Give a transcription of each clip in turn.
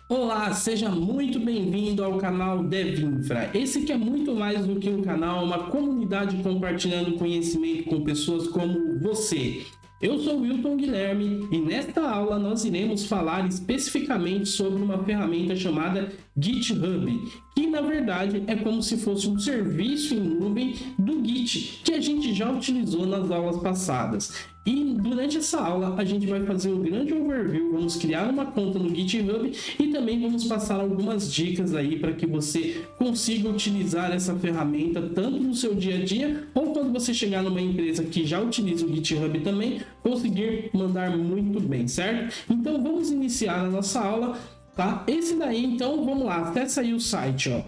Olá, seja muito bem-vindo ao canal DevInfra. Esse que é muito mais do que um canal, é uma comunidade compartilhando conhecimento com pessoas como você. Eu sou Wilton Guilherme e nesta aula nós iremos falar especificamente sobre uma ferramenta chamada GitHub, que na verdade é como se fosse um serviço em nuvem do Git, que a gente já utilizou nas aulas passadas. E durante essa aula a gente vai fazer um grande overview, vamos criar uma conta no GitHub e também vamos passar algumas dicas aí para que você consiga utilizar essa ferramenta tanto no seu dia a dia ou quando você chegar numa empresa que já utiliza o GitHub também, conseguir mandar muito bem, certo? Então vamos iniciar a nossa aula, tá? Esse daí, então vamos lá, até sair o site, ó,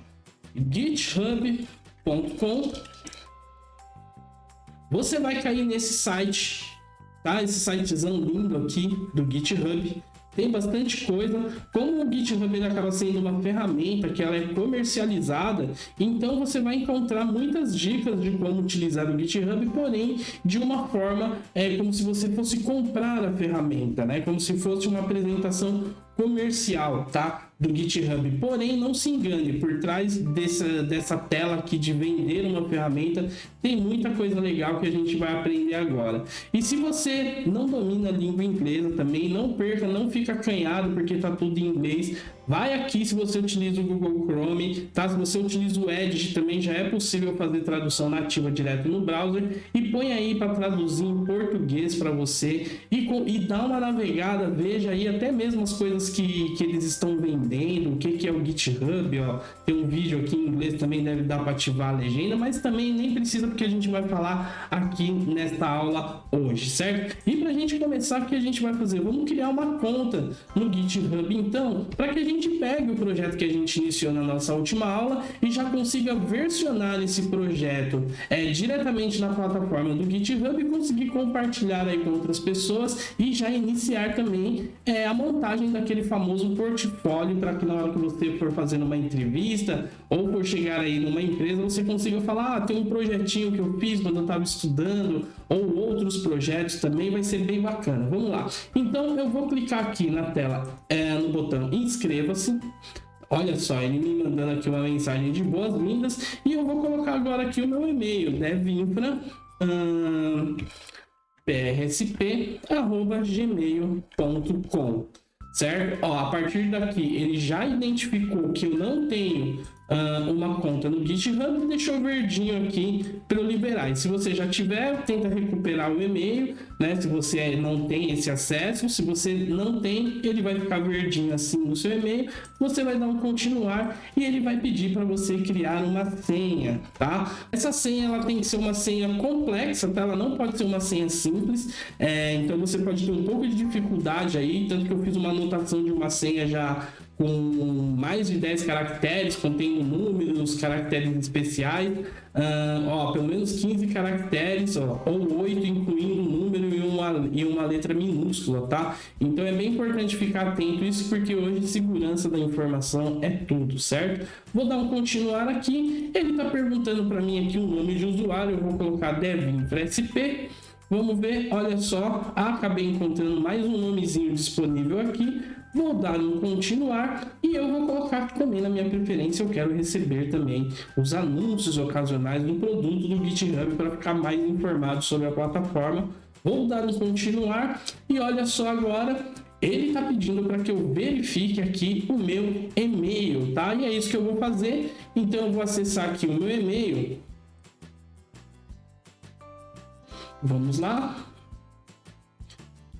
github.com. Você vai cair nesse site, tá? Esse sitezão lindo aqui do GitHub. Tem bastante coisa. Como o GitHub ele acaba sendo uma ferramenta que ela é comercializada, então você vai encontrar muitas dicas de como utilizar o GitHub, porém de uma forma como se você fosse comprar a ferramenta, né? Como se fosse uma apresentação comercial, tá? Do GitHub. Porém, não se engane, por trás dessa tela aqui de vender uma ferramenta, tem muita coisa legal que a gente vai aprender agora. E se você não domina a língua inglesa também, não perca, não fica acanhado porque tá tudo em inglês. Vai aqui se você utiliza o Google Chrome, tá? Se você utiliza o Edge, também já é possível fazer tradução nativa direto no browser e põe aí para traduzir em português para você e dá uma navegada, veja aí até mesmo as coisas que eles estão vendendo, o que é o GitHub, ó. Tem um vídeo aqui em inglês, também deve dar para ativar a legenda, mas também nem precisa porque a gente vai falar aqui nesta aula hoje, certo? E para a gente começar, o que a gente vai fazer? Vamos criar uma conta no GitHub, então, para que a gente pegue o projeto que a gente iniciou na nossa última aula e já consiga versionar esse projeto diretamente na plataforma do GitHub e conseguir compartilhar aí com outras pessoas e já iniciar também a montagem daquele famoso portfólio para que na hora que você for fazendo uma entrevista ou for chegar aí numa empresa, você consiga falar, tem um projetinho que eu fiz quando eu estava estudando, ou outros projetos também, vai ser bem bacana. Vamos lá. Então eu vou clicar aqui na tela, no botão inscreva-se. Olha só, ele me mandando aqui uma mensagem de boas-vindas e eu vou colocar agora aqui o meu e-mail, devinfra prsp@gmail.com, certo? Ó, a partir daqui ele já identificou que eu não tenho uma conta no GitHub e deixou verdinho aqui para eu liberar. E se você já tiver, tenta recuperar o e-mail, né? Se você não tem esse acesso, se você não tem, ele vai ficar verdinho assim no seu e-mail. Você vai dar um continuar e ele vai pedir para você criar uma senha, tá? Essa senha ela tem que ser uma senha complexa, tá? Ela não pode ser uma senha simples. Então você pode ter um pouco de dificuldade aí, tanto que eu fiz uma anotação de uma senha já com mais de 10 caracteres, contendo números, caracteres especiais, pelo menos 15 caracteres, ou 8, incluindo um número e uma letra minúscula, tá? Então é bem importante ficar atento a isso, porque hoje segurança da informação é tudo, certo? Vou dar um continuar aqui, ele está perguntando para mim aqui o nome de usuário, eu vou colocar devinfra.sp. Vamos ver, olha só, acabei encontrando mais um nomezinho disponível aqui. Vou dar um continuar e eu vou colocar aqui também na minha preferência, eu quero receber também os anúncios ocasionais do produto do GitHub para ficar mais informado sobre a plataforma. Vou dar um continuar e olha só agora, ele está pedindo para que eu verifique aqui o meu e-mail, tá? E é isso que eu vou fazer, então eu vou acessar aqui o meu e-mail. Vamos lá.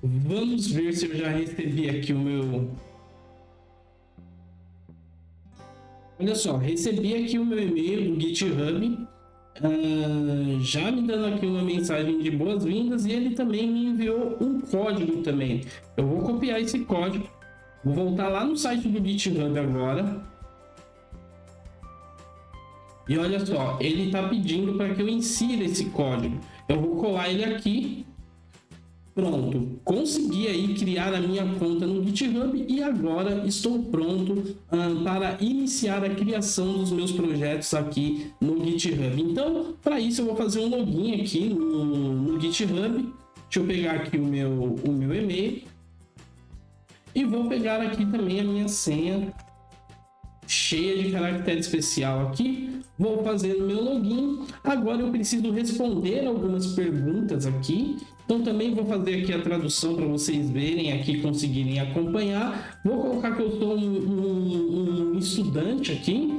Vamos ver se eu já recebi aqui o meu... Olha só, recebi aqui o meu e-mail do GitHub, já me dando aqui uma mensagem de boas-vindas e ele também me enviou um código também. Eu vou copiar esse código, vou voltar lá no site do GitHub agora. E olha só, ele está pedindo para que eu insira esse código. Eu vou colar ele aqui. Pronto, consegui aí criar a minha conta no GitHub e agora estou pronto para iniciar a criação dos meus projetos aqui no GitHub. Então, para isso eu vou fazer um login aqui no GitHub. Deixa eu pegar aqui o meu e-mail. e vou pegar aqui também a minha senha cheia de caractere especial aqui, vou fazer o meu login. Agora eu preciso responder algumas perguntas aqui, então também vou fazer aqui a tradução para vocês verem aqui, conseguirem acompanhar. Vou colocar que eu sou um estudante aqui.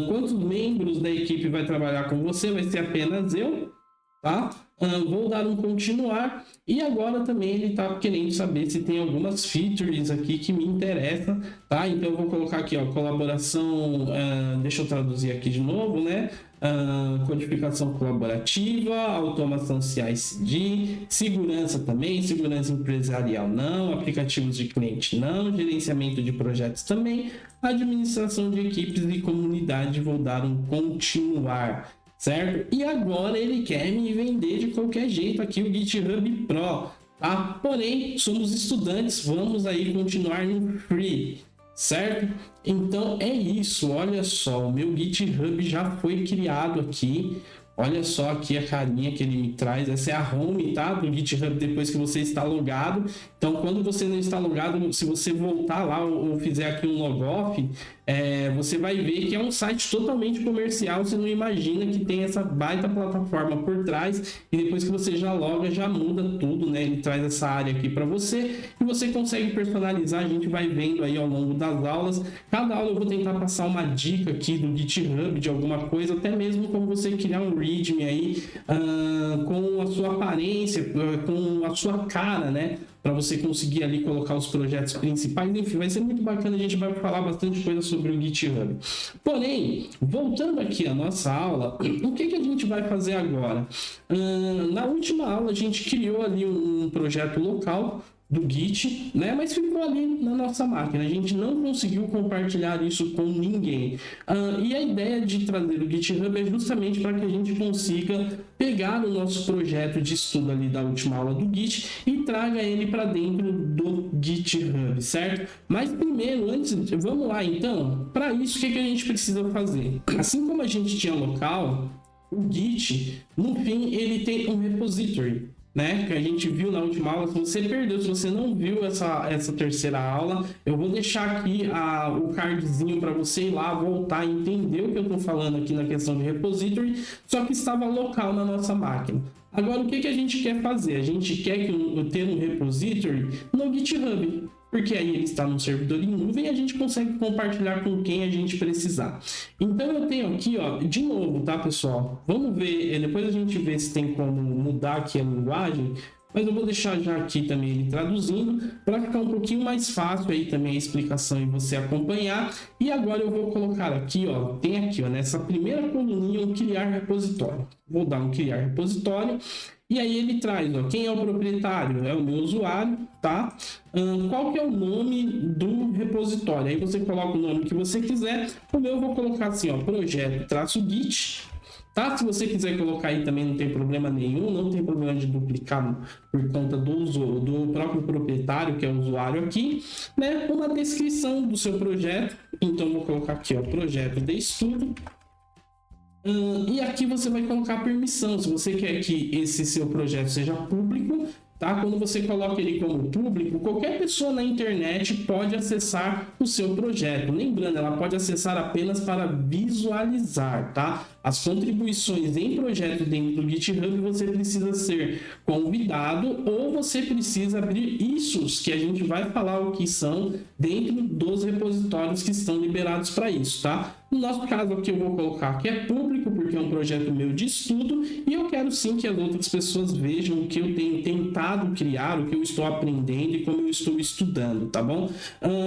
Quantos membros da equipe vai trabalhar com você? Vai ser apenas eu, tá? Vou dar um continuar, e agora também ele está querendo saber se tem algumas features aqui que me interessam, tá? Então eu vou colocar aqui, ó, colaboração, deixa eu traduzir aqui de novo, né? Codificação colaborativa, automação CI/CD, segurança também, segurança empresarial não, aplicativos de cliente não, gerenciamento de projetos também, administração de equipes e comunidade, vou dar um continuar. Certo? E agora ele quer me vender de qualquer jeito aqui o GitHub Pro, tá? Porém, somos estudantes, vamos aí continuar no free, certo? Então é isso, olha só, o meu GitHub já foi criado aqui. Olha só aqui a carinha que ele me traz. Essa é a home, tá? Do GitHub depois que você está logado. Então, quando você não está logado, se você voltar lá ou fizer aqui um logoff, você vai ver que é um site totalmente comercial. Você não imagina que tem essa baita plataforma por trás. E depois que você já loga, já muda tudo, né? Ele traz essa área aqui para você e você consegue personalizar. A gente vai vendo aí ao longo das aulas. Cada aula eu vou tentar passar uma dica aqui do GitHub, de alguma coisa, até mesmo como você criar um README aí com a sua aparência, com a sua cara, né? Para você conseguir ali colocar os projetos principais. Enfim, vai ser muito bacana, a gente vai falar bastante coisa sobre o GitHub. Porém, voltando aqui à nossa aula, o que a gente vai fazer agora? Na última aula, a gente criou ali um projeto local do Git, né? Mas ficou ali na nossa máquina, a gente não conseguiu compartilhar isso com ninguém. E a ideia de trazer o GitHub é justamente para que a gente consiga pegar o nosso projeto de estudo ali da última aula do Git e traga ele para dentro do GitHub, certo? Mas primeiro, antes, vamos lá então, para isso o que a gente precisa fazer? Assim como a gente tinha local, o Git, no fim, ele tem um repository, né, que a gente viu na última aula. Se você perdeu, se você não viu essa terceira aula, eu vou deixar aqui o cardzinho para você ir lá, voltar e entender o que eu estou falando aqui na questão de repository, só que estava local na nossa máquina. Agora, o que a gente quer fazer? A gente quer ter um repository no GitHub, porque aí ele está no servidor em nuvem e a gente consegue compartilhar com quem a gente precisar. Então eu tenho aqui, ó, de novo, tá, pessoal? Vamos ver, depois a gente vê se tem como mudar aqui a linguagem, mas eu vou deixar já aqui também ele traduzindo, para ficar um pouquinho mais fácil aí também a explicação e você acompanhar. E agora eu vou colocar aqui, ó, tem aqui, ó, nessa primeira coluninha, um criar repositório. Vou dar um criar repositório. E aí ele traz, ó, quem é o proprietário? É o meu usuário, tá? Qual que é o nome do repositório? Aí você coloca o nome que você quiser. O meu eu vou colocar assim, ó, projeto-git, tá? Se você quiser colocar aí também não tem problema nenhum, não tem problema de duplicar por conta do próprio proprietário, que é o usuário aqui, né? Uma descrição do seu projeto. Então eu vou colocar aqui, ó, projeto de estudo. E aqui você vai colocar a permissão, se você quer que esse seu projeto seja público, tá? Quando você coloca ele como público, qualquer pessoa na internet pode acessar o seu projeto. Lembrando, ela pode acessar apenas para visualizar, tá? As contribuições em projeto dentro do GitHub, você precisa ser convidado ou você precisa abrir issues, que a gente vai falar o que são dentro dos repositórios que estão liberados para isso, tá? No nosso caso aqui eu vou colocar que é público, porque é um projeto meu de estudo e eu quero sim que as outras pessoas vejam o que eu tenho tentado criar, o que eu estou aprendendo e como eu estou estudando, tá bom?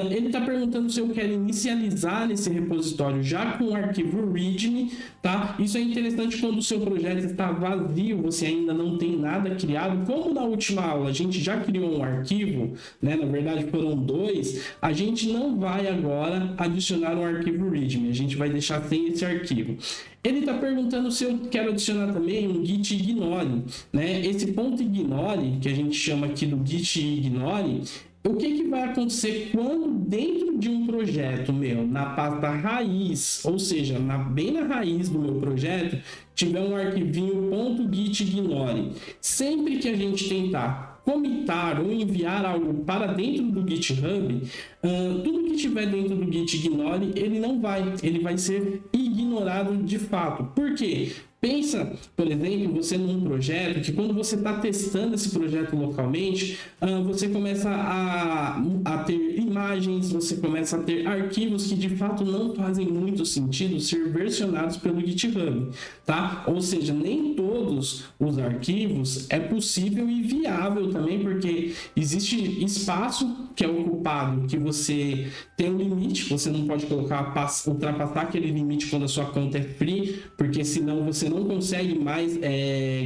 Ele está perguntando se eu quero inicializar esse repositório já com o arquivo README, tá? Isso é interessante quando o seu projeto está vazio, você ainda não tem nada criado. Como na última aula a gente já criou um arquivo, né? Na verdade foram 2, a gente não vai agora adicionar um arquivo README, a gente vai deixar sem esse arquivo. Ele está perguntando se eu quero adicionar também um git ignore, né? Esse ponto ignore, que a gente chama aqui do git ignore, o que vai acontecer quando dentro de um projeto meu, na pasta raiz, ou seja, bem na raiz do meu projeto, tiver um arquivinho .git ignore, sempre que a gente tentar comitar ou enviar algo para dentro do GitHub, tudo que estiver dentro do Git ignore, ele vai ser ignorado de fato. Por quê? Pensa, por exemplo, você num projeto que quando você está testando esse projeto localmente, você começa a ter imagens, você começa a ter arquivos que de fato não fazem muito sentido ser versionados pelo GitHub, tá? Ou seja, nem todos os arquivos é possível e viável também, porque existe espaço que é ocupado, que você tem um limite, você não pode ultrapassar aquele limite quando a sua conta é free, porque senão você não consegue mais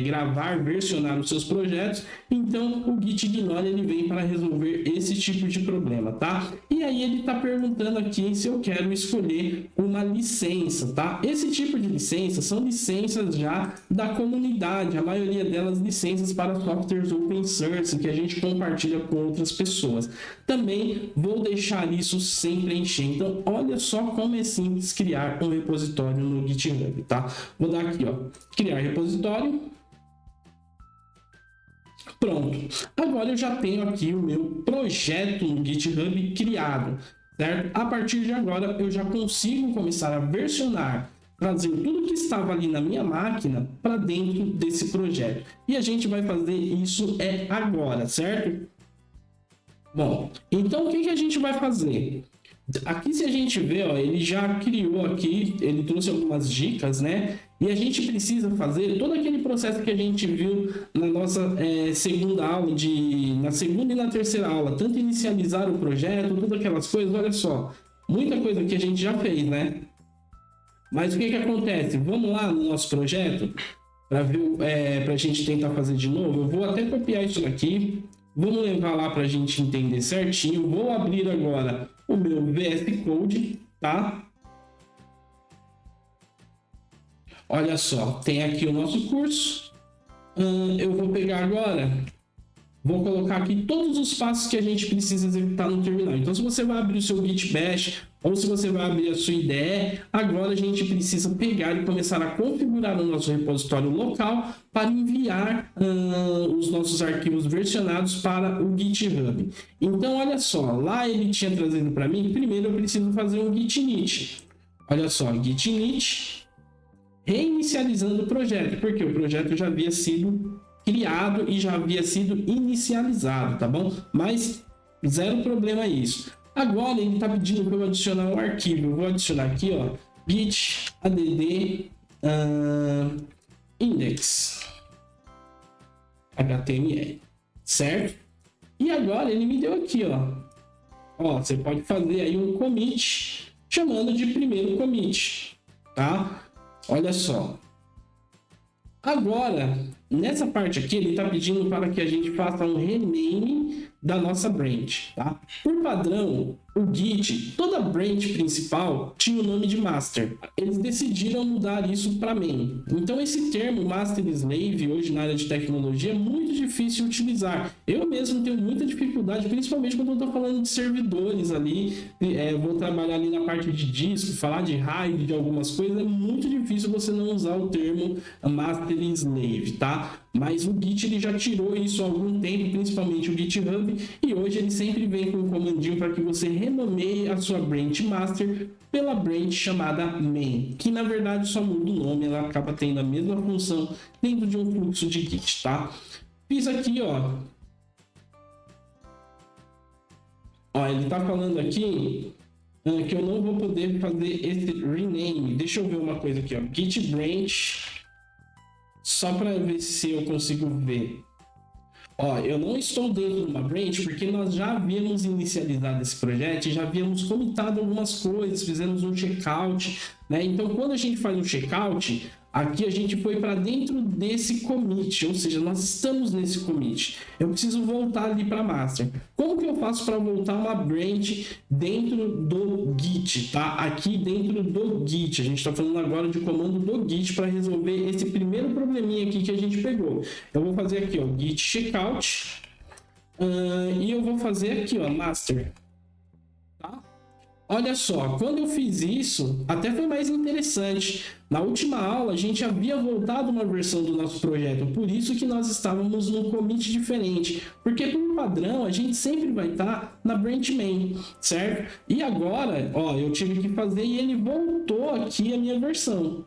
gravar, versionar os seus projetos. Então o Git ignore ele vem para resolver esse tipo de problema, tá? E aí ele está perguntando aqui se eu quero escolher uma licença, tá? Esse tipo de licença são licenças já da comunidade, a maioria delas licenças para softwares open source que a gente compartilha com outras pessoas. Também vou deixar isso sem preencher. Então olha só como é simples criar um repositório no GitHub, tá? Vou dar aqui, ó, criar repositório. Pronto. Agora eu já tenho aqui o meu projeto no GitHub criado, certo? A partir de agora eu já consigo começar a versionar, trazer tudo que estava ali na minha máquina para dentro desse projeto. E a gente vai fazer isso agora, certo? Bom, então o que a gente vai fazer? Aqui, se a gente ver, ó, ele já criou aqui, ele trouxe algumas dicas, né? E a gente precisa fazer todo aquele processo que a gente viu na nossa segunda aula, na segunda e na terceira aula, tanto inicializar o projeto, todas aquelas coisas. Olha só, muita coisa que a gente já fez, né? Mas o que acontece? Vamos lá no nosso projeto para ver, para a gente tentar fazer de novo. Eu vou até copiar isso aqui. Vamos levar lá para a gente entender certinho. Vou abrir agora o meu VS Code, tá? Olha só, tem aqui o nosso curso. Eu vou pegar agora, vou colocar aqui todos os passos que a gente precisa executar no terminal. Então, se você vai abrir o seu Git Bash ou se você vai abrir a sua IDE, agora a gente precisa pegar e começar a configurar o nosso repositório local para enviar os nossos arquivos versionados para o GitHub. Então, olha só, lá ele tinha trazido para mim, primeiro eu preciso fazer um git init. Olha só, git init, reinicializando o projeto, porque o projeto já havia sido criado e já havia sido inicializado, tá bom? Mas zero problema isso. Agora ele está pedindo para eu adicionar um arquivo. Eu vou adicionar aqui, ó, git add index html, certo? E agora ele me deu aqui, ó, você pode fazer aí um commit chamando de primeiro commit, tá? Olha só. Agora, nessa parte aqui, ele está pedindo para que a gente faça um rename da nossa branch, tá? Por padrão, o Git, toda branch principal tinha o nome de master. Eles decidiram mudar isso para main. Então, esse termo master slave, hoje na área de tecnologia, é muito difícil de utilizar. Eu mesmo tenho muita dificuldade, principalmente quando eu estou falando de servidores ali. Vou trabalhar ali na parte de disco, falar de RAID, de algumas coisas. É muito difícil você não usar o termo master slave, tá? Mas o Git ele já tirou isso há algum tempo, principalmente o GitHub, e hoje ele sempre vem com um comandinho para que você renomeie a sua branch master pela branch chamada main, que na verdade só muda o nome, ela acaba tendo a mesma função dentro de um fluxo de Git, tá? Fiz aqui, ó, ele tá falando aqui que eu não vou poder fazer esse rename. Deixa eu ver uma coisa aqui, ó, git branch, só para ver se eu consigo ver. Eu não estou dentro de uma branch porque nós já havíamos inicializado esse projeto e já havíamos comitado algumas coisas, fizemos um checkout, né? Então, quando a gente faz um checkout, aqui a gente foi para dentro desse commit, ou seja, nós estamos nesse commit. Eu preciso voltar ali para master. Como que eu faço para voltar uma branch dentro do Git, tá? Aqui dentro do Git. A gente está falando agora de comando do Git para resolver esse primeiro probleminha aqui que a gente pegou. Eu vou fazer aqui, ó, git checkout, e eu vou fazer aqui, ó, master, tá? Olha só, quando eu fiz isso, até foi mais interessante. Na última aula, a gente havia voltado uma versão do nosso projeto, por isso que nós estávamos num commit diferente. Porque, por padrão, a gente sempre vai estar na branch main, certo? E agora, ó, eu tive que fazer e ele voltou aqui a minha versão.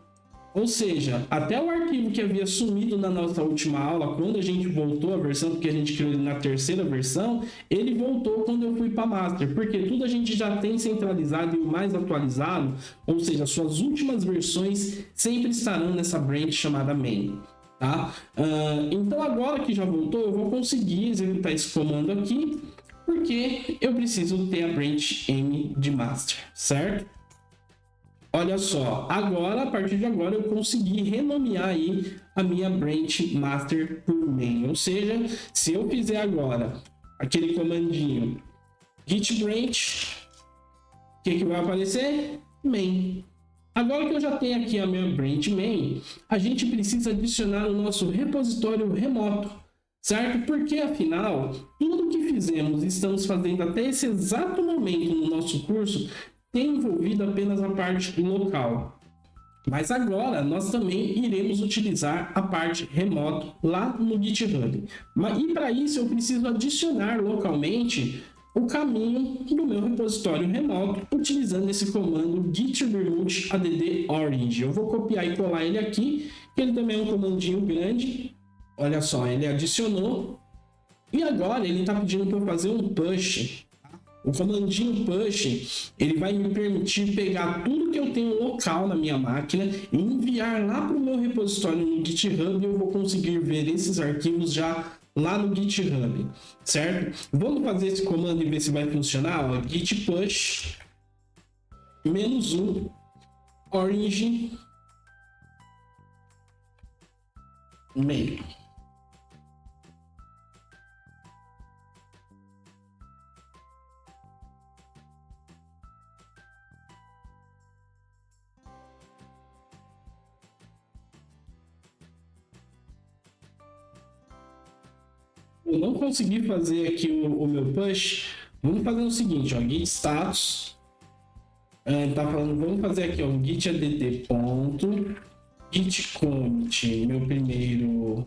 Ou seja, até o arquivo que havia sumido na nossa última aula, quando a gente voltou a versão, porque a gente criou ele na terceira versão, ele voltou quando eu fui para Master, porque tudo a gente já tem centralizado e o mais atualizado, ou seja, suas últimas versões sempre estarão nessa branch chamada main. Tá? Então agora que já voltou, eu vou conseguir executar esse comando aqui, porque eu preciso ter a branch M de Master, certo? Olha só, agora, a partir de agora, eu consegui renomear aí a minha branch master por main. Ou seja, se eu fizer agora aquele comandinho git branch, o que vai aparecer? Main. Agora que eu já tenho aqui a minha branch main, a gente precisa adicionar o nosso repositório remoto, certo? Porque, afinal, tudo que fizemos e estamos fazendo até esse exato momento no nosso curso tem envolvido apenas a parte local. Mas agora nós também iremos utilizar a parte remoto lá no GitHub. E para isso eu preciso adicionar localmente o caminho do meu repositório remoto utilizando esse comando git remote add orange. Eu vou copiar e colar ele aqui, que ele também é um comandinho grande. Olha só, ele adicionou. E agora ele está pedindo para eu fazer um push. O comandinho push, ele vai me permitir pegar tudo que eu tenho local na minha máquina e enviar lá para o meu repositório no GitHub e eu vou conseguir ver esses arquivos já lá no GitHub, certo? Vamos fazer esse comando e ver se vai funcionar, ó, git push -1 orange main. Eu não consegui fazer aqui o meu push. Vamos fazer o seguinte, ó, git status. Tá falando, vamos fazer aqui, ó, git add ponto, git commit, meu primeiro.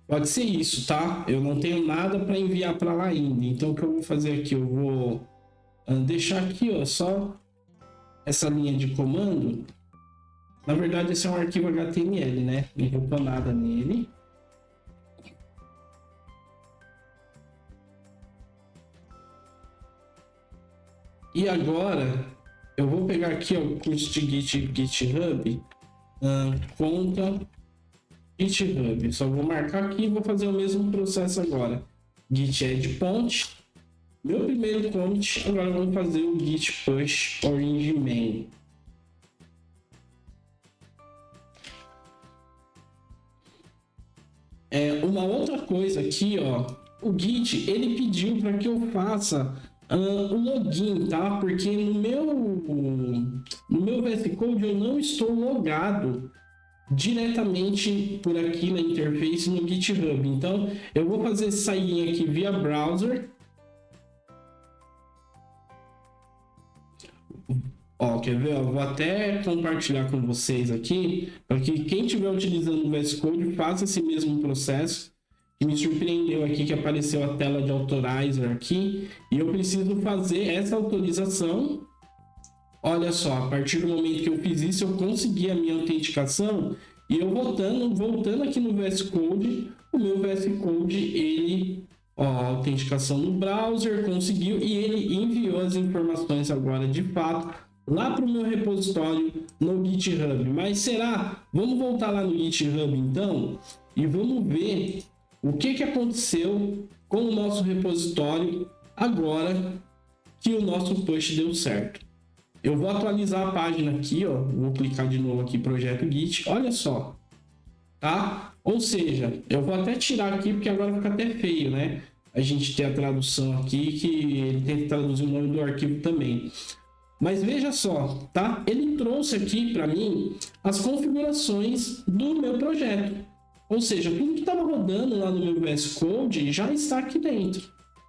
Pode ser isso, tá? Eu não tenho nada para enviar para lá ainda. Então o que eu vou fazer aqui, eu vou deixar aqui, ó, só essa linha de comando. Na verdade, esse é um arquivo HTML, né? Não vou pôr nada nele. E agora, eu vou pegar aqui ó, o curso de GitHub, conta GitHub. Só vou marcar aqui e vou fazer o mesmo processo agora. Git add point. Meu primeiro commit, agora vamos fazer o git push orange main. Uma outra coisa aqui, ó, o Git, ele pediu para que eu faça o login, tá? Porque no meu VS Code eu não estou logado diretamente por aqui na interface no GitHub. Então, eu vou fazer esse sair aqui via browser. Ó, quer ver? Eu vou até compartilhar com vocês aqui, para que quem estiver utilizando o VS Code faça esse mesmo processo. E me surpreendeu aqui que apareceu a tela de authorizer aqui, e eu preciso fazer essa autorização. Olha só, a partir do momento que eu fiz isso, eu consegui a minha autenticação, e eu voltando aqui no VS Code, o meu VS Code, ele, ó, autenticação no browser, conseguiu, e ele enviou as informações agora de fato lá para o meu repositório no GitHub. Mas será? Vamos voltar lá no GitHub então, e vamos ver o que aconteceu com o nosso repositório agora que o nosso push deu certo. Eu vou atualizar a página aqui, ó. Vou clicar de novo aqui, projeto Git. Olha só, tá? Ou seja, eu vou até tirar aqui porque agora fica até feio, né? A gente tem a tradução aqui que ele tem que traduzir o nome do arquivo também. Mas veja só, tá? Ele trouxe aqui para mim as configurações do meu projeto. Ou seja, tudo que estava rodando lá no meu VS Code já está aqui dentro,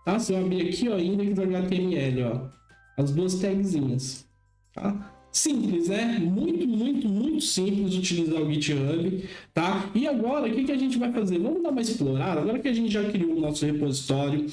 tá? Se eu abrir aqui, ó, index.html, ó, as duas tagzinhas, tá? Simples, né? Muito simples utilizar o GitHub, tá? E agora, o que a gente vai fazer? Vamos dar uma explorada. Agora que a gente já criou o nosso repositório,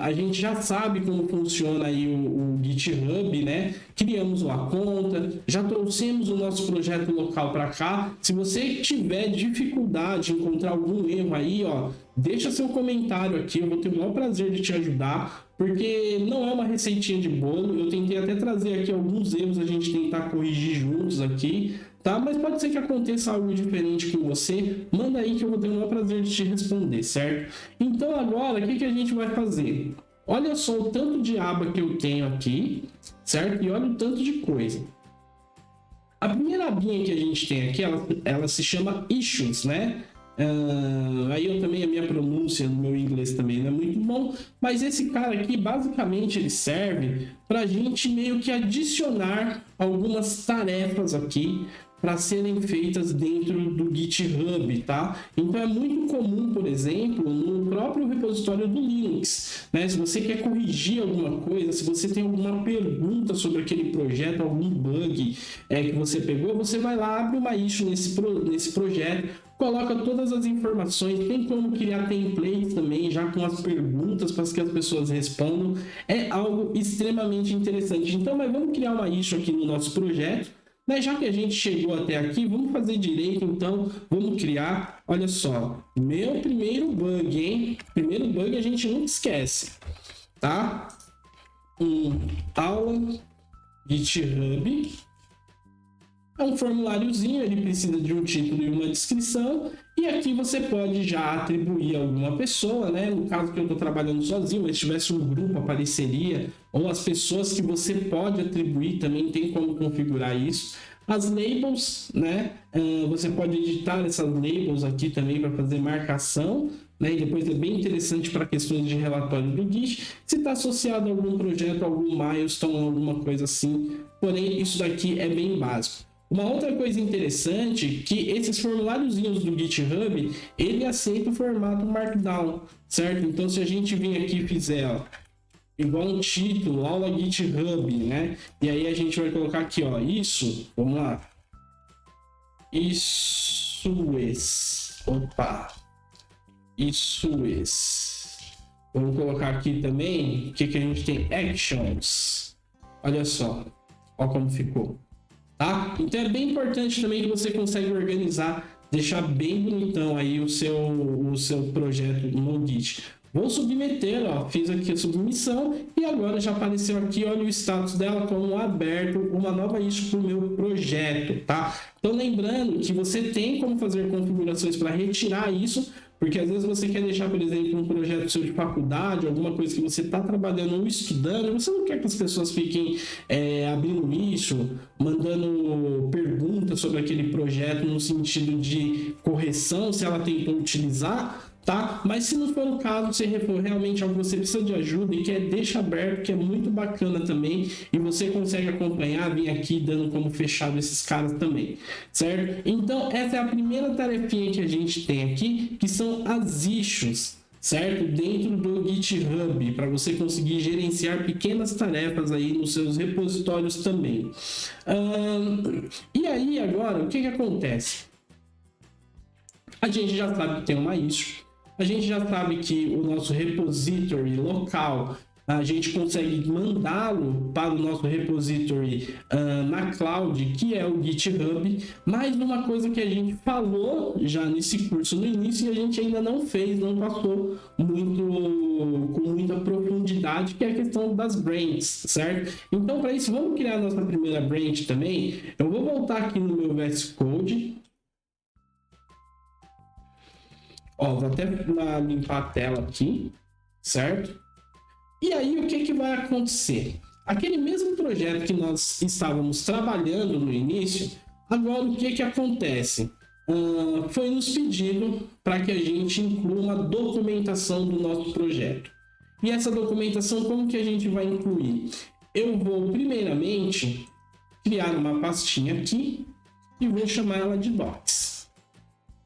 a gente já sabe como funciona aí o GitHub, né? Criamos uma conta, já trouxemos o nosso projeto local para cá. Se você tiver dificuldade em encontrar algum erro aí, ó, deixa seu comentário aqui, eu vou ter o maior prazer de te ajudar, porque não é uma receitinha de bolo. Eu tentei até trazer aqui alguns erros, a gente tentar corrigir juntos aqui, tá? Mas pode ser que aconteça algo diferente com você, manda aí que eu vou ter o maior prazer de te responder, certo? Então agora, o que a gente vai fazer? Olha só o tanto de aba que eu tenho aqui, certo? E olha o tanto de coisa. A primeira abinha que a gente tem aqui, ela se chama Issues, né? Aí eu também, a minha pronúncia no meu inglês também não é muito bom, mas esse cara aqui basicamente ele serve para a gente meio que adicionar algumas tarefas aqui para serem feitas dentro do GitHub, tá? Então é muito comum, por exemplo, no próprio repositório do Linux, né? Se você quer corrigir alguma coisa, se você tem alguma pergunta sobre aquele projeto, algum bug que você pegou, você vai lá, abre uma issue nesse projeto, coloca todas as informações, tem como criar templates também, já com as perguntas para que as pessoas respondam. É algo extremamente interessante. Então, mas vamos criar uma issue aqui no nosso projeto, né? Já que a gente chegou até aqui, vamos fazer direito, então, vamos criar, olha só, meu primeiro bug, hein? Primeiro bug a gente nunca esquece, tá? Aula GitHub. É um formuláriozinho, ele precisa de um título e uma descrição, e aqui você pode já atribuir a alguma pessoa, né? No caso que eu estou trabalhando sozinho, mas se tivesse um grupo apareceria, ou as pessoas que você pode atribuir também tem como configurar isso. As labels, né? Você pode editar essas labels aqui também para fazer marcação, né? E depois é bem interessante para questões de relatório do Git, se está associado a algum projeto, algum milestone, alguma coisa assim. Porém, isso daqui é bem básico. Uma outra coisa interessante que esses formuláriozinhos do GitHub, ele aceita o formato Markdown, certo? Então, se a gente vir aqui e fizer, ó, igual um título, aula GitHub, né? E aí a gente vai colocar aqui, ó, isso, vamos lá. Vamos colocar aqui também, o que a gente tem? Actions. Olha só, ó como ficou. Tá? Então é bem importante também que você consiga organizar, deixar bem bonitão aí o seu projeto no Git. Vou submeter, ó, fiz aqui a submissão e agora já apareceu aqui, olha o status dela como aberto, uma nova issue para o meu projeto, tá? Então lembrando que você tem como fazer configurações para retirar isso, porque às vezes você quer deixar, por exemplo, um projeto seu de faculdade, alguma coisa que você está trabalhando ou estudando, você não quer que as pessoas fiquem abrindo isso, mandando perguntas sobre aquele projeto no sentido de correção, se ela tentou utilizar, tá? Mas se não for o caso, se for realmente algo que você precisa de ajuda e quer, deixa aberto, que é muito bacana também, e você consegue acompanhar, vir aqui dando como fechado esses caras também, certo? Então, essa é a primeira tarefinha que a gente tem aqui, que são as issues, certo? Dentro do GitHub, para você conseguir gerenciar pequenas tarefas aí nos seus repositórios também. E aí, agora, o que acontece? A gente já sabe que tem uma issue, a gente já sabe que o nosso repository local, a gente consegue mandá-lo para o nosso repository na cloud, que é o GitHub, mas uma coisa que a gente falou já nesse curso no início e a gente ainda não fez, não passou com muita profundidade, que é a questão das branches, certo? Então, para isso, vamos criar a nossa primeira branch também. Eu vou voltar aqui no meu VS Code. Ó, vou até limpar a tela aqui, certo? E aí, o que vai acontecer? Aquele mesmo projeto que nós estávamos trabalhando no início, agora o que acontece? Foi nos pedido para que a gente inclua uma documentação do nosso projeto. E essa documentação, como que a gente vai incluir? Eu vou, primeiramente, criar uma pastinha aqui e vou chamar ela de Docs,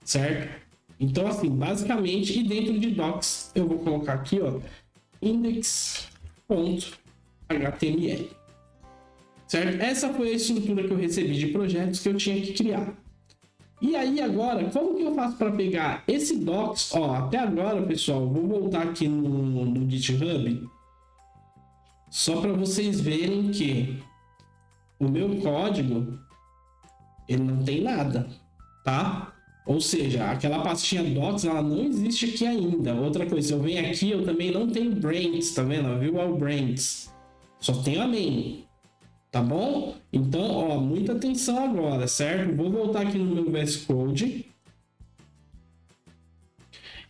certo? Então, assim, basicamente, e dentro de Docs, eu vou colocar aqui, ó, index.js, HTML. Certo? Essa foi a estrutura que eu recebi de projetos que eu tinha que criar. E aí agora, como que eu faço para pegar esse docs? Ó, até agora, pessoal, vou voltar aqui no GitHub, só para vocês verem que o meu código, ele não tem nada, tá? Ou seja, aquela pastinha docs, ela não existe aqui ainda. Outra coisa, se eu venho aqui, eu também não tenho brands, tá vendo? Viu all brands. Só tenho a main. Tá bom? Então, ó, muita atenção agora, certo? Vou voltar aqui no meu VS Code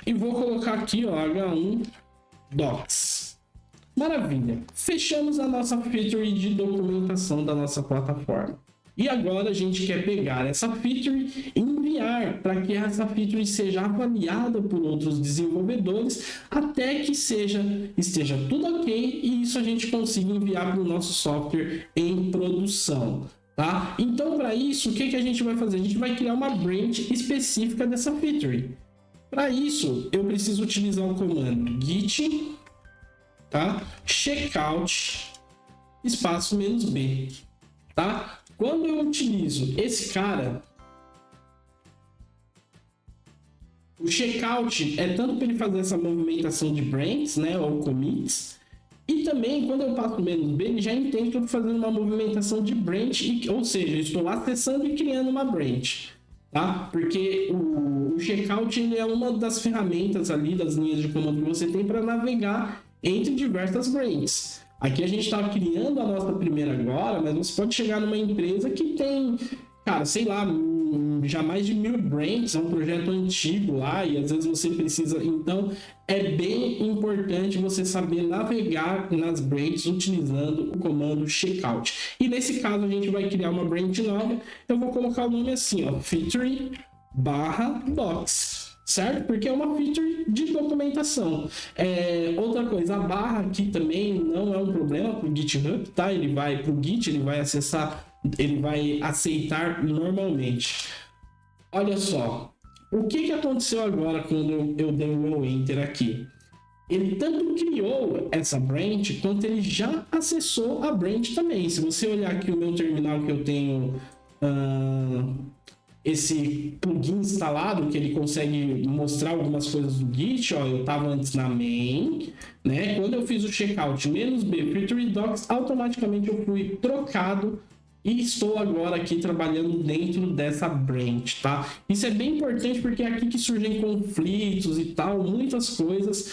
e vou colocar aqui, ó, H1 Docs. Maravilha! Fechamos a nossa feature de documentação da nossa plataforma. E agora a gente quer pegar essa feature e enviar para que essa feature seja avaliada por outros desenvolvedores até que esteja tudo ok e isso a gente consiga enviar para o nosso software em produção. Tá? Então, para isso, o que a gente vai fazer? A gente vai criar uma branch específica dessa feature. Para isso, eu preciso utilizar o comando git, tá? Checkout espaço -b, tá? Quando eu utilizo esse cara, o checkout é tanto para ele fazer essa movimentação de branches, né, ou commits, e também quando eu passo -b, ele já entende que eu estou fazendo uma movimentação de branch, ou seja, eu estou acessando e criando uma branch, tá? Porque o checkout ele é uma das ferramentas ali, das linhas de comando que você tem para navegar entre diversas branches. Aqui a gente está criando a nossa primeira agora, mas você pode chegar numa empresa que tem, cara, sei lá, já mais de 1000 branches, é um projeto antigo lá e às vezes você precisa... Então, é bem importante você saber navegar nas branches utilizando o comando checkout. E nesse caso a gente vai criar uma branch nova, eu vou colocar o nome assim, ó, feature /docs. Certo? Porque é uma feature de documentação. Outra coisa, a barra aqui também não é um problema para o GitHub, tá? Ele vai para o Git, ele vai acessar, ele vai aceitar normalmente. Olha só, o que aconteceu agora quando eu dei o meu Enter aqui? Ele tanto criou essa branch, quanto ele já acessou a branch também. Se você olhar aqui o meu terminal que eu tenho... esse plugin instalado, que ele consegue mostrar algumas coisas do Git, ó, eu estava antes na main, né? Quando eu fiz o checkout -b feature docs, automaticamente eu fui trocado e estou agora aqui trabalhando dentro dessa branch, tá? Isso é bem importante porque é aqui que surgem conflitos e tal, muitas coisas.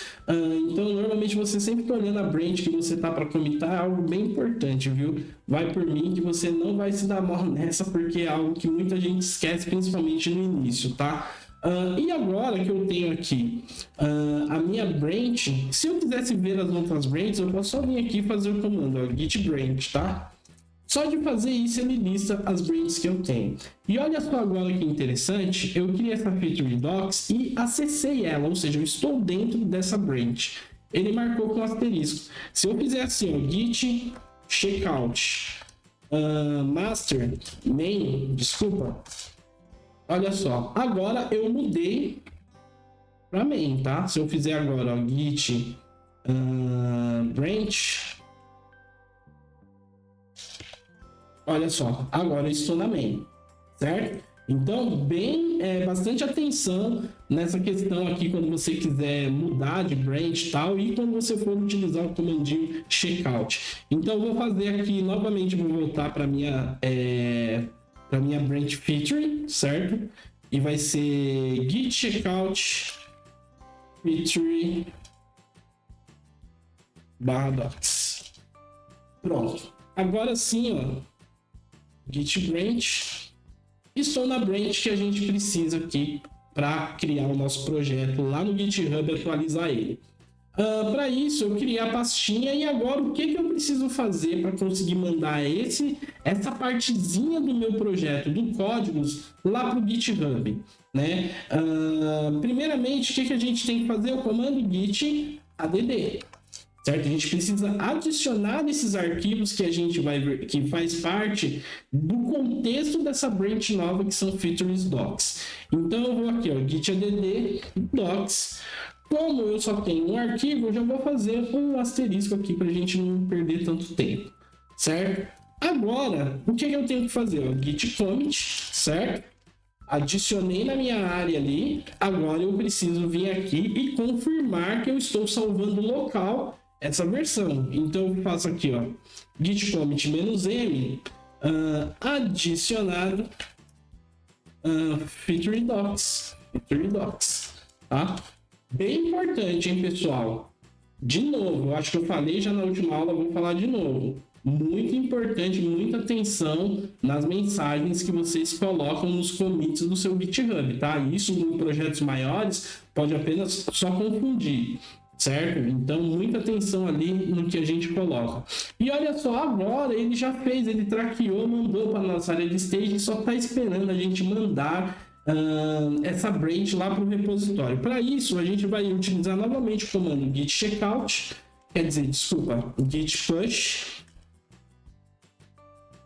Então, normalmente você sempre está olhando a branch que você tá para commitar, é algo bem importante, viu? Vai por mim que você não vai se dar mal nessa, porque é algo que muita gente esquece, principalmente no início, tá? E agora que eu tenho aqui a minha branch, se eu quisesse ver as outras branches, eu posso só vir aqui e fazer o comando, ó, git branch, tá? Só de fazer isso, ele lista as branches que eu tenho. E olha só agora que interessante, eu criei essa feature docs e acessei ela, ou seja, eu estou dentro dessa branch. Ele marcou com asterisco. Se eu fizer assim, ó, git checkout master main, desculpa, olha só, agora eu mudei para main, tá? Se eu fizer agora, ó, git branch, olha só, agora eu estou na main, certo? Então, bastante atenção nessa questão aqui quando você quiser mudar de branch e tal, e quando você for utilizar o comandinho checkout. Então, eu vou fazer aqui, novamente, vou voltar para minha branch feature, certo? E vai ser git checkout feature /docs. Pronto. Agora sim, ó. Git branch, estou na branch que a gente precisa aqui para criar o nosso projeto lá no GitHub e atualizar ele. Para isso eu criei a pastinha e agora o que eu preciso fazer para conseguir mandar essa partezinha do meu projeto, do códigos, lá para o GitHub, né? Primeiramente, o que a gente tem que fazer? O comando git add. Certo? A gente precisa adicionar esses arquivos que a gente vai ver, que faz parte do contexto dessa branch nova que são features docs. Então eu vou aqui, ó, git add docs, Como eu só tenho um arquivo, eu já vou fazer um asterisco aqui para a gente não perder tanto tempo, certo? Agora, o que eu tenho que fazer? O git commit, certo? Adicionei na minha área ali, agora eu preciso vir aqui e confirmar que eu estou salvando local essa versão. Então eu faço aqui, ó, git commit -m, adicionado feature docs, tá? Bem importante, hein, pessoal? De novo, eu acho que eu falei já na última aula, vou falar de novo. Muito importante, muita atenção nas mensagens que vocês colocam nos commits do seu GitHub, tá? Isso em projetos maiores pode apenas só confundir, certo? Então, muita atenção ali no que a gente coloca. E olha só, agora ele já fez, ele traqueou, mandou para nossa área de staging, só está esperando a gente mandar essa branch lá para o repositório. Para isso, a gente vai utilizar novamente o comando git checkout, quer dizer, desculpa, git push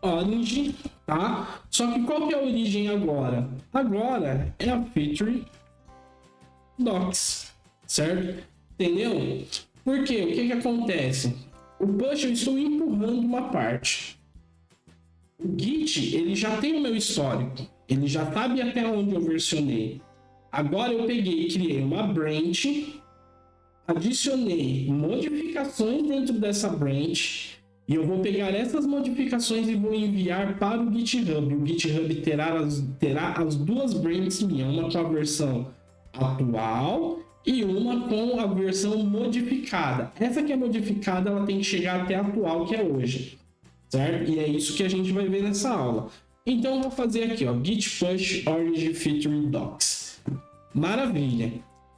origin, tá? Só que qual que é a origem agora? Agora é a feature docs, certo? Entendeu? Porque o que acontece? O push eu estou empurrando uma parte. O Git, ele já tem o meu histórico. Ele já sabe até onde eu versionei. Agora eu peguei e criei uma branch, adicionei modificações dentro dessa branch, e eu vou pegar essas modificações e vou enviar para o GitHub. O GitHub terá as duas branches minhas, uma com a versão atual e uma com a versão modificada. Essa que é modificada, ela tem que chegar até a atual, que é hoje, certo? E é isso que a gente vai ver nessa aula. Então eu vou fazer aqui, ó, git push origin feature docs. Maravilha.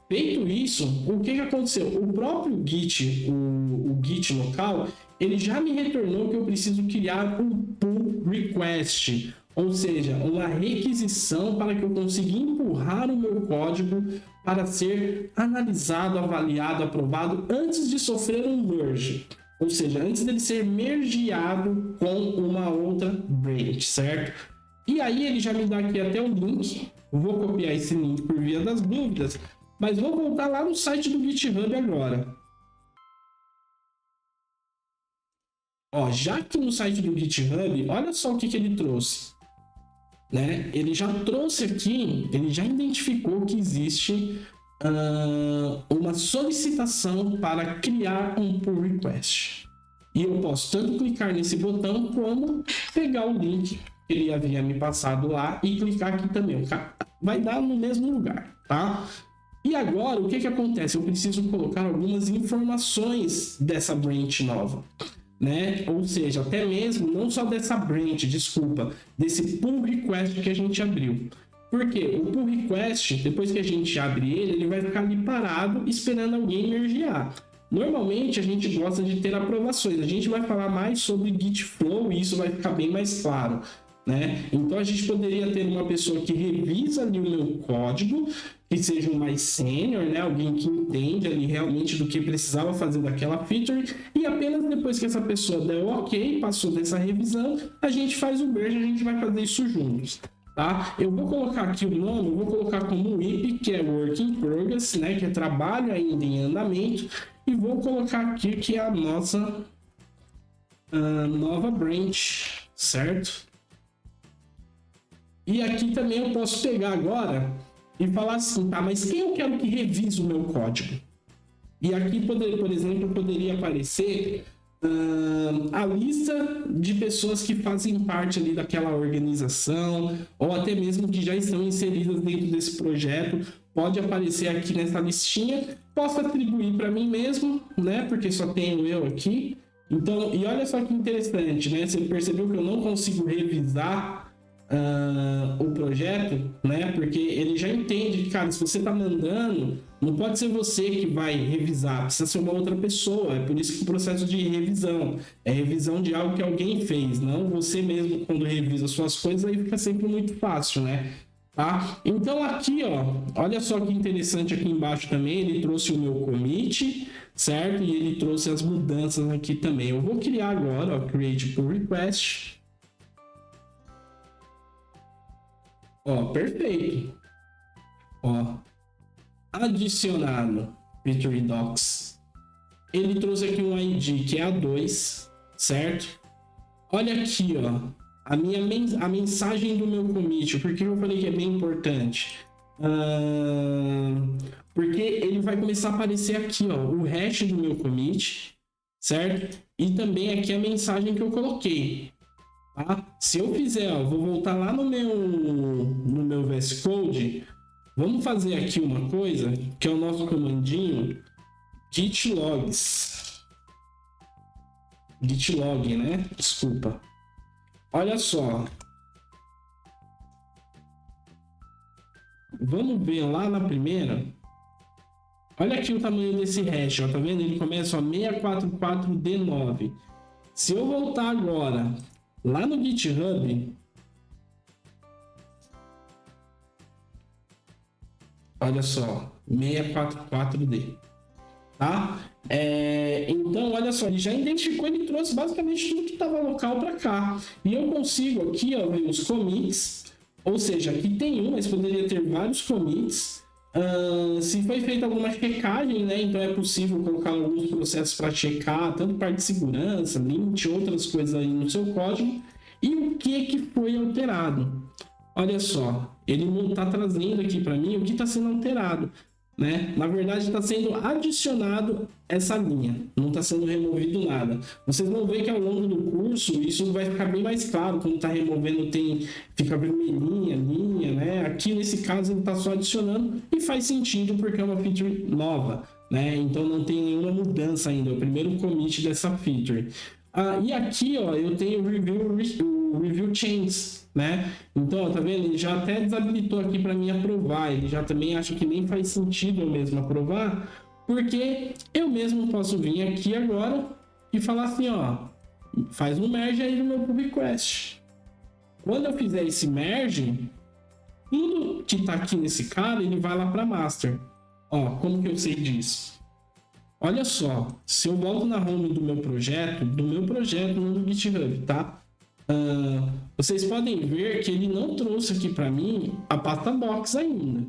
Feito isso, o que aconteceu? O próprio Git, o Git local, ele já me retornou que eu preciso criar um pull request, ou seja, uma requisição para que eu consiga empurrar o meu código para ser analisado, avaliado, aprovado antes de sofrer um merge, ou seja, antes dele ser mergeado com uma outra branch, certo? E aí ele já me dá aqui até o link, vou copiar esse link por via das dúvidas, mas vou voltar lá no site do GitHub agora. Ó, já que no site do GitHub, olha só o que ele trouxe, né? Ele já trouxe aqui, ele já identificou que existe uma solicitação para criar um pull request. E eu posso tanto clicar nesse botão como pegar o link que ele havia me passado lá e clicar aqui também. Vai dar no mesmo lugar, tá? E agora, o que acontece? Eu preciso colocar algumas informações dessa branch nova, né? Ou seja, até mesmo não só dessa branch, desculpa, desse pull request que a gente abriu. Porque o pull request, depois que a gente abre ele vai ficar ali parado esperando alguém mergear. Normalmente a gente gosta de ter aprovações. A gente vai falar mais sobre Git Flow e isso vai ficar bem mais claro, né? Então a gente poderia ter uma pessoa que revisa ali o meu código, que seja um mais sênior, né? Alguém que entende ali realmente do que precisava fazer daquela feature, e apenas depois que essa pessoa der o ok, passou dessa revisão, a gente faz o merge, a gente vai fazer isso juntos, tá? Eu vou colocar aqui o nome, eu vou colocar como WIP, que é Work in Progress, né? Que é trabalho ainda em andamento, e vou colocar aqui que é a nossa nova branch, certo? E aqui também eu posso pegar agora e falar assim, tá, mas quem eu quero que revise o meu código? E aqui, por exemplo, poderia aparecer a lista de pessoas que fazem parte ali daquela organização, ou até mesmo que já estão inseridas dentro desse projeto, pode aparecer aqui nessa listinha, posso atribuir para mim mesmo, né, porque só tenho eu aqui. Então, e olha só que interessante, né, você percebeu que eu não consigo revisar o projeto, né? Porque ele já entende que, cara, se você tá mandando, não pode ser você que vai revisar, precisa ser uma outra pessoa. É por isso que o processo de revisão é revisão de algo que alguém fez, não você mesmo quando revisa suas coisas, aí fica sempre muito fácil, né? Tá? Então aqui, ó, olha só que interessante aqui embaixo também, ele trouxe o meu commit, certo? E ele trouxe as mudanças aqui também. Eu vou criar agora, ó, create pull request. Ó, perfeito. Ó, adicionado Feature Docs. Ele trouxe aqui um ID que é A2, certo? Olha aqui, ó, a mensagem do meu commit. Por que eu falei que é bem importante? Porque ele vai começar a aparecer aqui, ó, o hash do meu commit, certo? E também aqui a mensagem que eu coloquei. Tá? Se eu fizer, ó, vou voltar lá no meu VS Code. Vamos fazer aqui uma coisa, que é o nosso comandinho git logs. Git log, né? Desculpa. Olha só. Vamos ver lá na primeira. Olha aqui o tamanho desse hash, ó, tá vendo? Ele começa a 644D9. Se eu voltar agora lá no GitHub, olha só, 644D, tá? Então, olha só, ele já identificou, ele trouxe basicamente tudo que estava local para cá. E eu consigo aqui, ó, ver os commits, ou seja, aqui tem um, mas poderia ter vários commits. Se foi feita alguma checagem, né? Então é possível colocar alguns processos para checar, tanto parte de segurança, lint, outras coisas aí no seu código. E o que foi alterado? Olha só, ele não está trazendo aqui para mim o que está sendo alterado, né? Na verdade, está sendo adicionado essa linha, não está sendo removido nada. Vocês vão ver que ao longo do curso isso vai ficar bem mais claro. Quando está removendo, fica vermelhinha, linha, né? Aqui nesse caso ele está só adicionando e faz sentido porque é uma feature nova, né? Então não tem nenhuma mudança ainda, é o primeiro commit dessa feature. E aqui, ó, eu tenho o review changes, né? Então, ó, tá vendo? Ele já até desabilitou aqui para mim aprovar. Ele já também acha que nem faz sentido eu mesmo aprovar, porque eu mesmo posso vir aqui agora e falar assim, ó, faz um merge aí no meu pull request. Quando eu fizer esse merge, tudo que tá aqui nesse cara, ele vai lá para master. Ó, como que eu sei disso? Olha só, se eu volto na home do meu projeto, não do GitHub, tá? Vocês podem ver que ele não trouxe aqui para mim a pasta box ainda.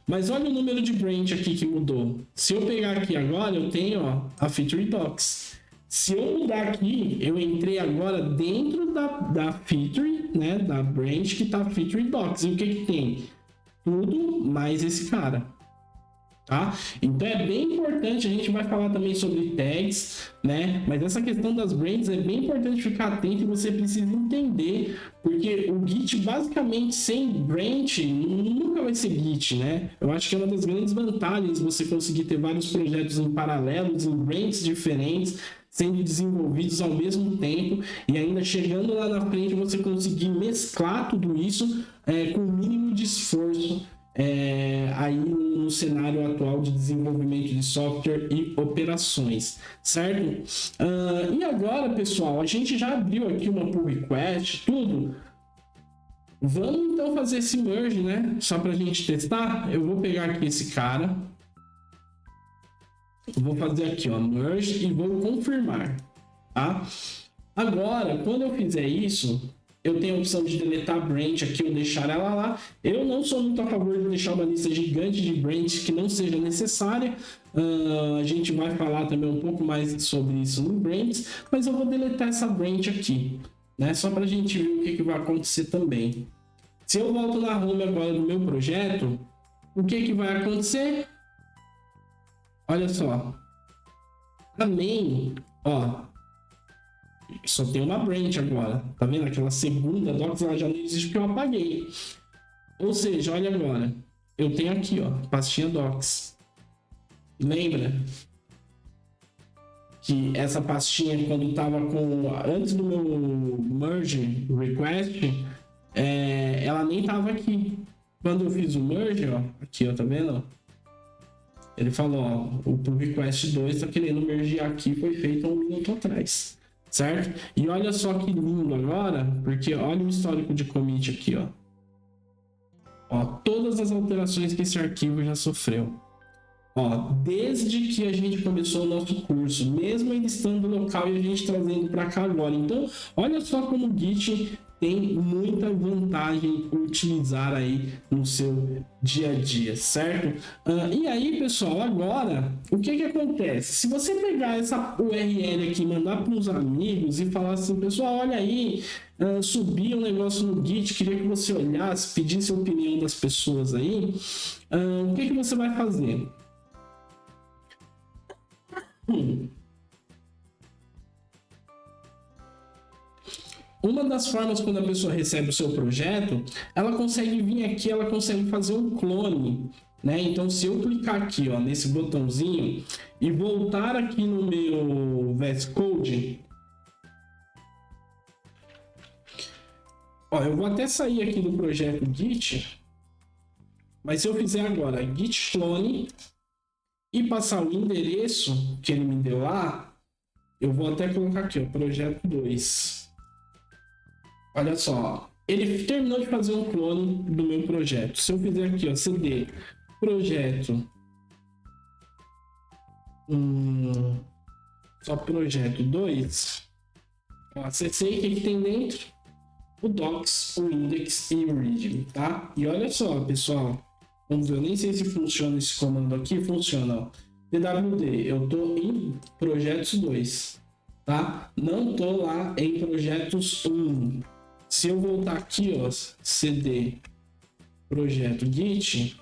Mas olha o número de branch aqui que mudou. Se eu pegar aqui agora, eu tenho, ó, a feature docs. Se eu mudar aqui, eu entrei agora dentro da feature, né, da branch que tá feature docs. E o que tem? Tudo mais esse cara. Tá? Então é bem importante, a gente vai falar também sobre tags, né? Mas essa questão das branches é bem importante ficar atento e você precisa entender, porque o Git basicamente sem branch nunca vai ser Git, né? Eu acho que é uma das grandes vantagens você conseguir ter vários projetos em paralelo, em branches diferentes, sendo desenvolvidos ao mesmo tempo e ainda chegando lá na frente você conseguir mesclar tudo isso com o mínimo de esforço. Aí no cenário atual de desenvolvimento de software e operações, certo? E agora, pessoal, a gente já abriu aqui uma pull request, tudo. Vamos então fazer esse merge, né? Só para a gente testar. Eu vou pegar aqui esse cara, vou fazer aqui, ó, merge e vou confirmar, tá? Agora, quando eu fizer isso, eu tenho a opção de deletar a branch aqui ou deixar ela lá. Eu não sou muito a favor de deixar uma lista gigante de branches que não seja necessária. A gente vai falar também um pouco mais sobre isso no branch, mas eu vou deletar essa branch aqui, né? Só para a gente ver o que vai acontecer também. Se eu volto na home agora do meu projeto, o que vai acontecer? Olha só. A main, ó, só tem uma branch agora, tá vendo? Aquela segunda docs ela já não existe porque eu apaguei. Ou seja, olha agora, eu tenho aqui, ó, pastinha docs. Lembra que essa pastinha, quando estava antes do meu merge request, ela nem estava aqui. Quando eu fiz o merge, ó, aqui, ó, tá vendo? Ele falou, ó, o pull request 2 está querendo mergear aqui, foi feito há 1 minuto atrás. Certo? E olha só que lindo agora, porque olha o histórico de commit aqui, ó. Ó, todas as alterações que esse arquivo já sofreu. Ó, desde que a gente começou o nosso curso, mesmo ele estando local e a gente trazendo para cá agora. Então, olha só como o Git tem muita vantagem utilizar aí no seu dia a dia, certo? E aí, pessoal, agora, o que que acontece? Se você pegar essa URL aqui, mandar para os amigos e falar assim, pessoal, olha aí, subi um negócio no Git, queria que você olhasse, pedisse a opinião das pessoas aí, o que que você vai fazer? Uma das formas quando a pessoa recebe o seu projeto, ela consegue vir aqui, ela consegue fazer um clone, né? Então, se eu clicar aqui, ó, nesse botãozinho e voltar aqui no meu VS Code, ó, eu vou até sair aqui do projeto Git, mas se eu fizer agora Git clone e passar o endereço que ele me deu lá, eu vou até colocar aqui, ó, projeto 2. Olha só, ele terminou de fazer um clone do meu projeto. Se eu fizer aqui, ó, cd projeto, só projeto 2, ó, acessei o que tem dentro, o docs, o index e o readme, tá? E olha só, pessoal, vamos ver, eu nem sei se funciona esse comando aqui, funciona, ó, pwd, eu tô em projetos 2, tá? Não tô lá em projetos 1. Se eu voltar aqui, ó, cd projeto git,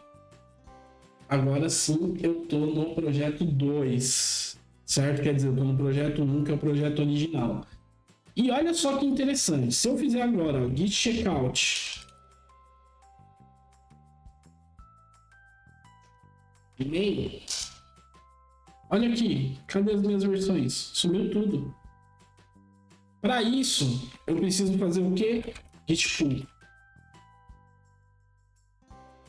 agora sim eu tô no projeto 2, certo? Quer dizer, eu tô no projeto 1, que é o projeto original. E olha só que interessante, se eu fizer agora, ó, git checkout, e-mail, olha aqui, cadê as minhas versões? Sumiu tudo. Para isso, eu preciso fazer o quê? Git pull.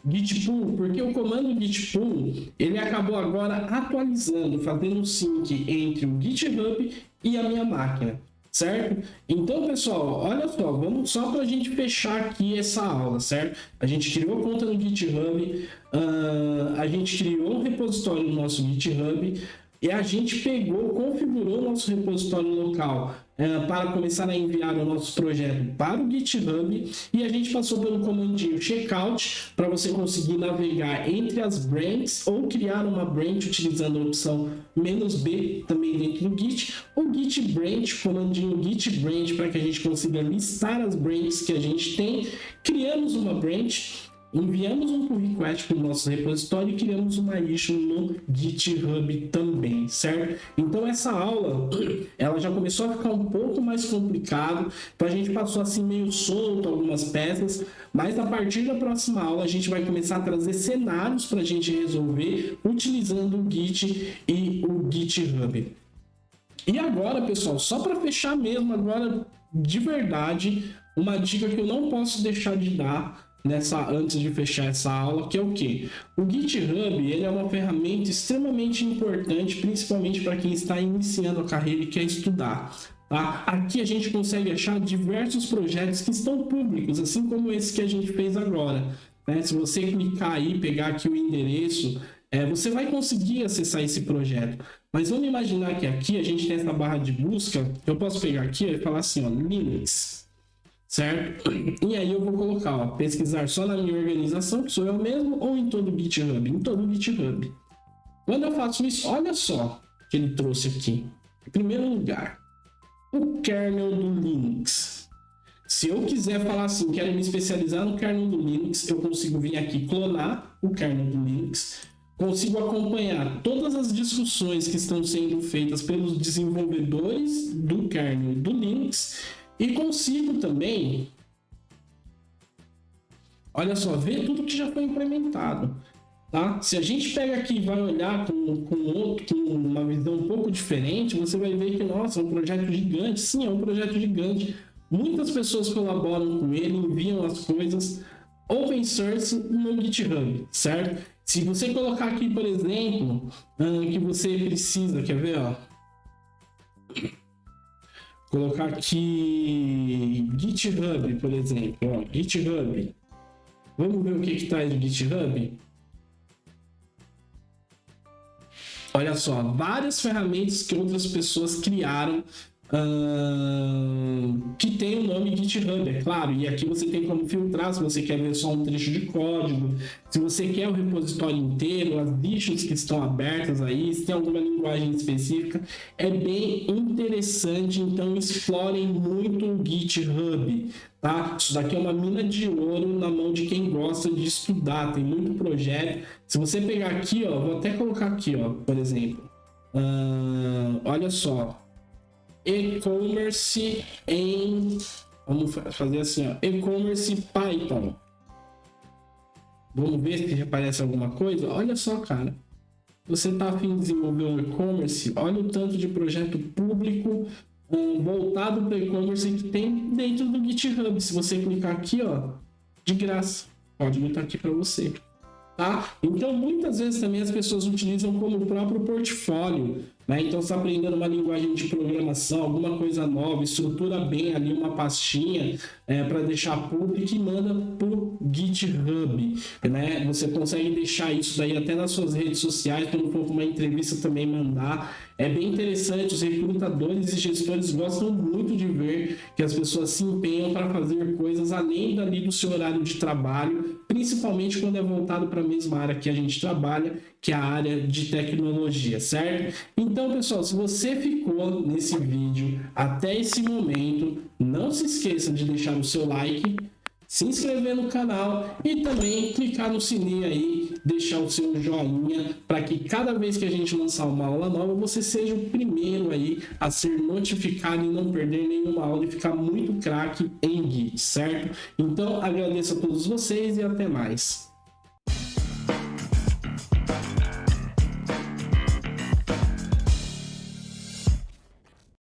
Git pull, porque o comando git pull, ele acabou agora atualizando, fazendo um sync entre o GitHub e a minha máquina, certo? Então, pessoal, olha só, vamos só para a gente fechar aqui essa aula, certo? A gente criou conta no GitHub, a gente criou um repositório no nosso GitHub, e a gente configurou o nosso repositório local para começar a enviar o nosso projeto para o GitHub, e a gente passou pelo comandinho checkout para você conseguir navegar entre as branches ou criar uma branch utilizando a opção "-b" também dentro do Git, ou Git branch, comandinho Git branch, para que a gente consiga listar as branches que a gente tem. Criamos uma branch, enviamos um pull request para o nosso repositório e criamos uma issue no GitHub também, certo? Então essa aula, ela já começou a ficar um pouco mais complicado, então a gente passou assim meio solto algumas peças, mas a partir da próxima aula a gente vai começar a trazer cenários para a gente resolver utilizando o Git e o GitHub. E agora, pessoal, só para fechar mesmo, agora de verdade, uma dica que eu não posso deixar de dar antes de fechar essa aula, que é o que? O GitHub, ele é uma ferramenta extremamente importante, principalmente para quem está iniciando a carreira e quer estudar. Tá? Aqui a gente consegue achar diversos projetos que estão públicos, assim como esse que a gente fez agora, né? Se você clicar aí, pegar aqui o endereço, você vai conseguir acessar esse projeto. Mas vamos imaginar que aqui a gente tem essa barra de busca, eu posso pegar aqui e falar assim, ó, Linux, certo? E aí eu vou colocar, ó, pesquisar só na minha organização, que sou eu mesmo, ou em todo o GitHub? Em todo o GitHub. Quando eu faço isso, olha só que ele trouxe aqui. Em primeiro lugar, o kernel do Linux. Se eu quiser falar assim, quero me especializar no kernel do Linux, eu consigo vir aqui clonar o kernel do Linux, consigo acompanhar todas as discussões que estão sendo feitas pelos desenvolvedores do kernel do Linux, e consigo também, olha só, ver tudo que já foi implementado, tá? Se a gente pega aqui e vai olhar com uma visão um pouco diferente, você vai ver que, nossa, é um projeto gigante. Sim, é um projeto gigante. Muitas pessoas colaboram com ele, enviam as coisas open source no GitHub, certo? Se você colocar aqui, por exemplo, que você precisa, quer ver, ó? Colocar aqui GitHub, por exemplo, ó, GitHub. Vamos ver o que traz o GitHub? Olha só, várias ferramentas que outras pessoas criaram que tem o nome GitHub, é claro, e aqui você tem como filtrar se você quer ver só um trecho de código, se você quer o repositório inteiro, as issues que estão abertas aí, se tem alguma linguagem específica, é bem interessante, então explorem muito o GitHub, tá? Isso daqui é uma mina de ouro na mão de quem gosta de estudar, tem muito projeto. Se você pegar aqui, ó, vou até colocar aqui, ó, por exemplo, olha só, e-commerce em, vamos fazer assim, ó, e-commerce Python. Vamos ver se aparece alguma coisa. Olha só, cara, você tá a fim de desenvolver um e-commerce, olha o tanto de projeto público voltado para e-commerce que tem dentro do GitHub. Se você clicar aqui, ó, de graça, pode botar aqui para você. Tá? Então, muitas vezes também as pessoas utilizam como próprio portfólio, né? Então, você está aprendendo uma linguagem de programação, alguma coisa nova, estrutura bem ali uma pastinha para deixar público e manda para o GitHub, né? Você consegue deixar isso daí até nas suas redes sociais, quando for uma entrevista também mandar. É bem interessante, os recrutadores e gestores gostam muito de ver que as pessoas se empenham para fazer coisas além dali do seu horário de trabalho, principalmente quando é voltado para a mesma área que a gente trabalha, que é a área de tecnologia, certo? Então, pessoal, se você ficou nesse vídeo até esse momento, não se esqueça de deixar o seu like, se inscrever no canal e também clicar no sininho aí, deixar o seu joinha para que cada vez que a gente lançar uma aula nova, você seja o primeiro aí a ser notificado e não perder nenhuma aula e ficar muito craque em Git, certo? Então, agradeço a todos vocês e até mais.